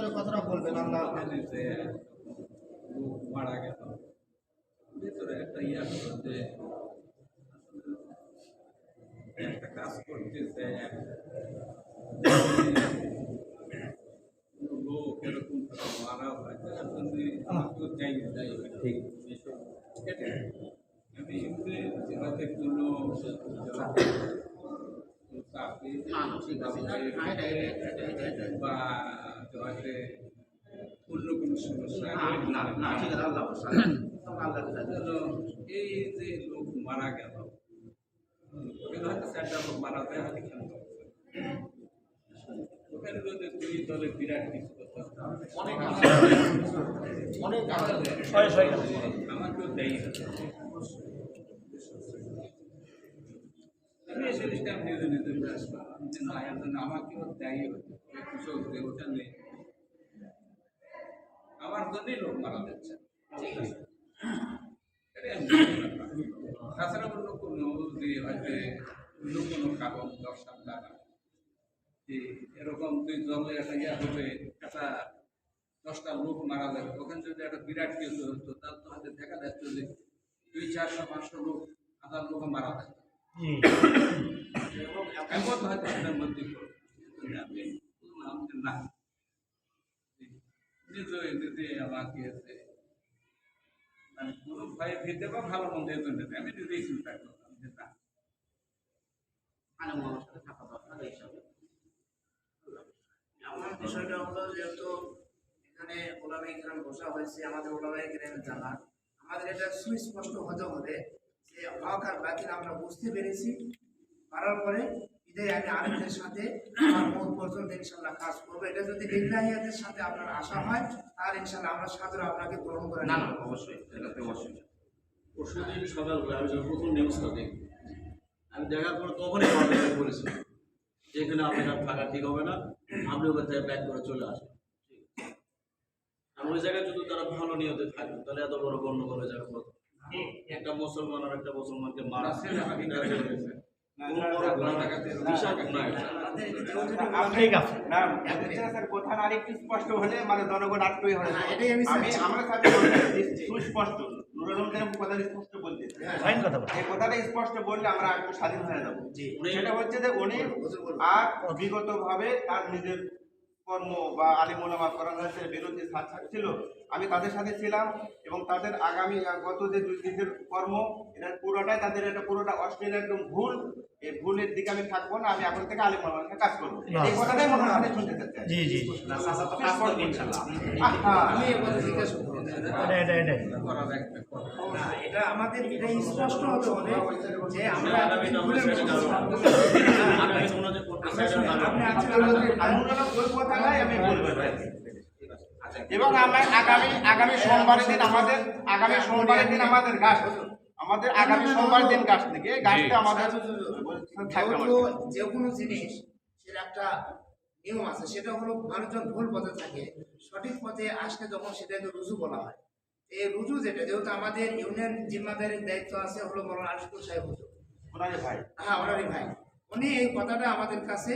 করে কথাটা বলবেন আল্লাহ মারা গেল ভিতরে একটা ইয়া হলো যে একটা কাজ করতেছে লোক এরকম মারা হয় তো চাই ঠিক আমি যেটাতে কোনো বা অন্য কোনো সমস্যা এই যে লোক মারা গেল হয়তো চারটা লোক মারা যায় হয়তো খেলতে ওখানে যদি দুই দলে বিরাট কিছু আমাকেও দেয় আমি এই জিনিসটা আমি নিজে নিজে আসলাম যে না এর জন্য আমাকেও দেয় কৃষক ওটা নেই আমার জন্যই লোক মারা যাচ্ছে ঠিক আছে তাছাড়া অন্য কোনো যে হয়তো অন্য কোনো কারণ দর্শক দ্বারা যে এরকম দুই দলে একটা ইয়া হবে একটা 10টা লোক মারা যাবে ওখানে যদি একটা বিরাট কিছু হতো তাহলে তো হয়তো দেখা যাচ্ছে যে 200-400-500 লোক 1000 লোক মারা যাবে এমন হয়তো আপনার মধ্যে আমি বললাম যে না নিজে আমাকে মানে কোনো ভয় ভেদে বা ভালো মন্দের জন্য আমি নিজেই চিন্তা করলাম যে না আমার সাথে থাকা দরকার হিসাবে আমার বিষয়টা হলো যেহেতু এখানে ওলামায়ে কেরাম বসা হয়েছে আমাদের ওলামায়ে কেরামের জানা আমাদের এটা সুস্পষ্ট হতে হবে যে হক আর বাতিল আমরা বুঝতে পেরেছি পারার পরে ঈদে আমি আরেকদের সাথে আমার মত পর্যন্ত ইনশাল্লাহ কাজ করবো এটা যদি লিল্লাহিয়াতের সাথে আপনার আশা হয় তাহলে ইনশাল্লাহ আমরা সাদরে আপনাকে গ্রহণ করে না অবশ্যই এটাতে অবশ্যই পরশুদিন সকালবেলা আমি যখন প্রথম নিউজটা দেখি আমি দেখার পর তখনই আমার বলেছিলাম যে এখানে আপনার থাকা ঠিক হবে না আপনি ওখান থেকে ব্যাক করে চলে আসেন আর ওই জায়গায় যদি তারা ভালো নিয়তে থাকে তাহলে এত বড় গণ্ডগোল হয়ে যাবে একটা মুসলমান আর একটা মুসলমানকে মারা কথা আরেকটু স্পষ্ট হলে মানে জনগণ আটকই হয় আমার সাথে সুস্পষ্ট কথা স্পষ্ট বলতে এই কথাটা স্পষ্ট বললে আমরা একটু স্বাধীন হয়ে যাবো সেটা হচ্ছে যে উনি আর বিগত ভাবে তার নিজের কর্ম বা আলিম ওলামা কোরআনের বিরোধী ছিল আমি তাদের সাথে ছিলাম এবং তাদের আগামী গত যে দুর্নীতির কর্ম এটা পুরোটাই তাদের এটা পুরোটা অশ্লীল একদম ভুল এই ভুলের দিকে আমি থাকবো না আমি এখন থেকে আলিম ওলামাকে কাজ করবো এই কথাটাই মনে হয় শুনতে চাচ্ছি জি জি আমি এবার জিজ্ঞেস করব এটা আমাদের এটা স্পষ্ট হতে হবে যে আমরা এবং আগামী সোমবারের দিন আমাদের গাছ আমাদের আগামী সোমবার দিন গাছ থেকে গাছটা আমাদের যে কোনো জিনিস সেটা একটা নিয়ম আছে সেটা হলো মানুষজন ভুল পথে থাকে সঠিক পথে আসলে তখন সেটাকে রুজু বলা হয় এই রুজু যেটা যেহেতু আমাদের ইউনিয়ন জিম্মাদারির দায়িত্ব আছে হলো মৌলানা আশিকুর সাহেব হুজুর ওনারই ভাই হ্যাঁ ওনারই ভাই উনি এই কথাটা আমাদের কাছে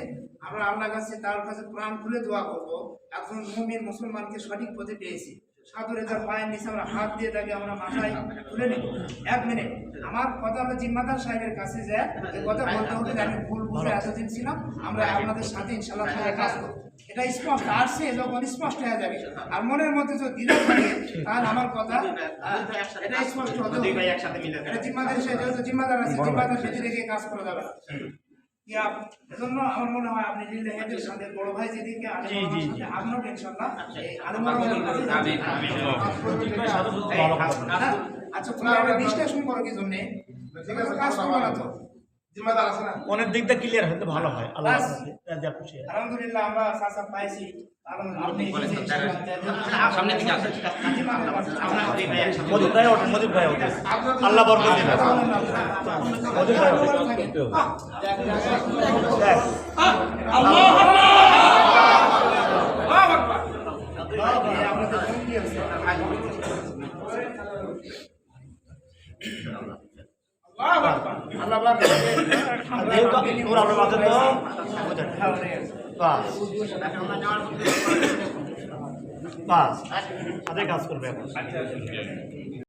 আমরা আল্লাহর কাছে তার কাছে প্রাণ খুলে দোয়া করবো একজন মুমিন মুসলমানকে সঠিক পথে পেয়েছি সাধুরে তার পায়ের নিচে আমরা হাত দিয়ে তাকে আমরা মাথায় তুলে নিব 1 মিনিট আমার কথা হলো জিম্মাদার সাহেবের কাছে যে এই কথা বলতে হবে যে আমি ভুল বুঝে এতদিন ছিলাম আমরা আপনাদের সাথে ইনশাআল্লাহ কাজ করব এটা স্পষ্ট আসছে যখন স্পষ্ট হয়ে যাবে আর মনের মধ্যে যদি দ্বিধা থাকে তাহলে আমার কথা এটা স্পষ্ট হতে হবে একসাথে মিলে এটা জিম্মাদার সাহেব যেহেতু জিম্মাদার আছে জিম্মাদার সাথে রেখে কাজ করা যাবে না এজন্য আমার মনে হয় আপনি লিল্লাহিয়াতের সাথে বড় ভাই যেদিকে আপনার ইনশাআল্লাহ আচ্ছা তুমি একটা বিশ্লেষণ করো কি জন্য কাজ করবো না তো জিম্মাদার আছে না অনেক দিকটা ক্লিয়ার হতে ভালো হয় আল্লাহ আলহামদুলিল্লাহ আমরা সাসা পাইছি মজিদ ভাই আল্লাহ বরকত দিবেন মজিদ ভাই বাস সাথে কাজ করবে এখন